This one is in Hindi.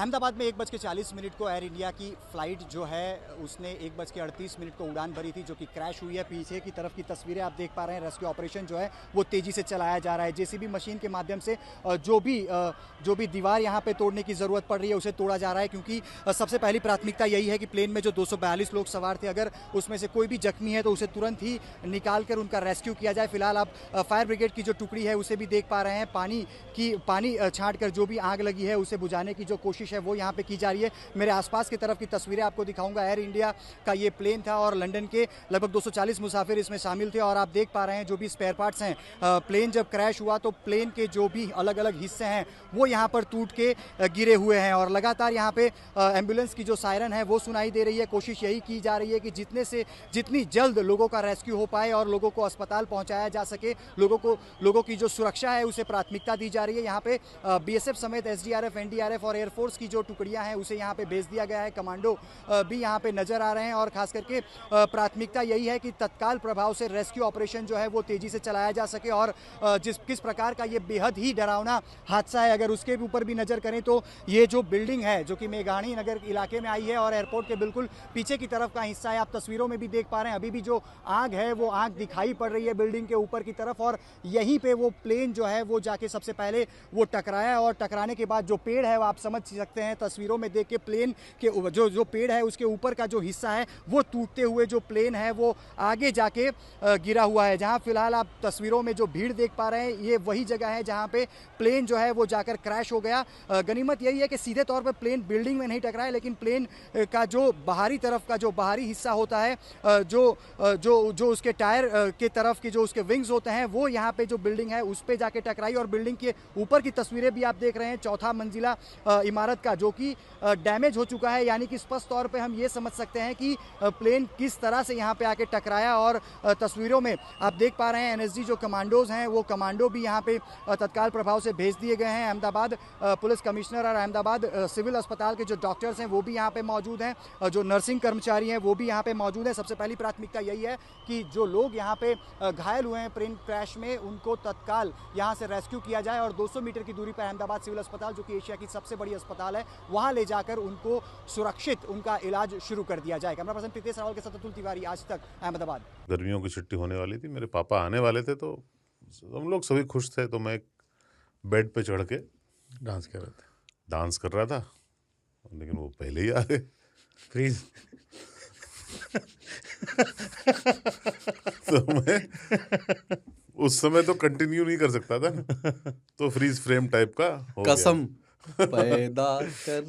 अहमदाबाद में 1:40 को एयर इंडिया की फ़्लाइट जो है उसने 1:38 को उड़ान भरी थी, जो कि क्रैश हुई है। पीछे की तरफ की तस्वीरें आप देख पा रहे हैं। रेस्क्यू ऑपरेशन जो है वो तेज़ी से चलाया जा रहा है। जेसीबी मशीन के माध्यम से जो भी दीवार यहाँ पे तोड़ने की ज़रूरत पड़ रही है उसे तोड़ा जा रहा है, क्योंकि सबसे पहली प्राथमिकता यही है कि प्लेन में जो 242 लोग सवार थे, अगर उसमें से कोई भी जख्मी है तो उसे तुरंत ही निकाल कर उनका रेस्क्यू किया जाए। फिलहाल आप फायर ब्रिगेड की जो टुकड़ी है उसे भी देख पा रहे हैं। पानी छांट कर जो भी आग लगी है उसे बुझाने की जो कोशिश है वो यहाँ पे की जा रही है। मेरे आसपास की तरफ की तस्वीरें आपको दिखाऊंगा। एयर इंडिया का ये प्लेन था और लंदन के लगभग 240 मुसाफिर इसमें शामिल थे। और आप देख पा रहे हैं जो भी स्पेयर पार्ट्स हैं, प्लेन जब क्रैश हुआ तो प्लेन के जो भी अलग अलग हिस्से हैं वो यहाँ पर टूट के गिरे हुए हैं। और लगातार यहाँ पे एम्बुलेंस की जो सायरन है वो सुनाई दे रही है। कोशिश यही की जा रही है कि जितनी जल्द लोगों का रेस्क्यू हो पाए और लोगों को अस्पताल पहुँचाया जा सके। लोगों की जो सुरक्षा है उसे प्राथमिकता दी जा रही है। यहाँ पे बीएसएफ समेत एसडीआरएफ, एनडीआरएफ और एयरफोर्स की जो टुकड़ियां हैं उसे यहाँ पे भेज दिया गया है। कमांडो भी यहाँ पे नजर आ रहे हैं और खास करके प्राथमिकता यही है कि तत्काल प्रभाव से रेस्क्यू ऑपरेशन जो है वो तेजी से चलाया जा सके। और किस प्रकार का ये बेहद ही डरावना हादसा है, अगर उसके ऊपर भी नजर करें तो ये जो बिल्डिंग है जो कि मेघाणी नगर इलाके में आई है और एयरपोर्ट के बिल्कुल पीछे की तरफ का हिस्सा है, आप तस्वीरों में भी देख पा रहे हैं। अभी भी जो आग है वो आग दिखाई पड़ रही है बिल्डिंग के ऊपर की तरफ। और यहीं पे वो प्लेन जो है वो जाके सबसे पहले वो टकराया और टकराने के बाद जो पेड़ है वो आप समझ सकते हैं तस्वीरों में देख के, प्लेन के जो पेड़ है उसके ऊपर का जो हिस्सा है वो टूटते हुए जो प्लेन है वो आगे जाके गिरा हुआ है। जहां फिलहाल आप तस्वीरों में जो भीड़ देख पा रहे हैं ये वही जगह है जहां पे प्लेन जो है वो जाकर क्रैश हो गया। गनीमत यही है कि सीधे तौर पर प्लेन बिल्डिंग में नहीं टकराया, लेकिन प्लेन का जो बाहरी तरफ का जो बाहरी हिस्सा होता है, जो उसके टायर के तरफ के जो उसके विंग्स होते हैं वो यहाँ पे जो बिल्डिंग है उस पे जाके टकराई। और बिल्डिंग के ऊपर की तस्वीरें भी आप देख रहे हैं, चौथा मंजिला इमारत का जो कि डैमेज हो चुका है। यानी कि स्पष्ट तौर पे हम ये समझ सकते हैं कि प्लेन किस तरह से यहाँ पे आके टकराया। और तस्वीरों में आप देख पा रहे हैं एनएसजी जो कमांडोज हैं वो कमांडो भी यहाँ पे तत्काल प्रभाव से भेज दिए गए हैं। अहमदाबाद पुलिस कमिश्नर और अहमदाबाद सिविल अस्पताल के जो डॉक्टर्स हैं वो भी यहाँ पे मौजूद हैं, जो नर्सिंग कर्मचारी हैं वो भी यहाँ पे मौजूद हैं। सबसे पहली प्राथमिकता यही है कि जो लोग यहाँ पे घायल हुए हैं प्लेन क्रैश में उनको तत्काल यहाँ से रेस्क्यू किया जाए और 200 मीटर की दूरी पर अहमदाबाद सिविल अस्पताल जो कि एशिया की सबसे बड़ी अस्पताल है वहाँ ले जाकर उनको सुरक्षित उनका इलाज शुरू कर दिया जाए। कैमरा पर्सन प्रीतेश रावल के साथ अतुल तिवारी, आज तक, अहमदाबाद। गर्मियों की छुट्टी होने वाली थी, मेरे पापा आने वाले थे तो हम लोग सभी खुश थे। तो मैं एक बेड पे चढ़ के डांस कर रहा था, लेकिन वो पहले ही आ गए। फ्रीज। तो मैं उस समय तो कंटिन्यू नहीं कर सकता था ना, तो फ्रीज फ्रेम टाइप का हो गया। कसम पैदा कर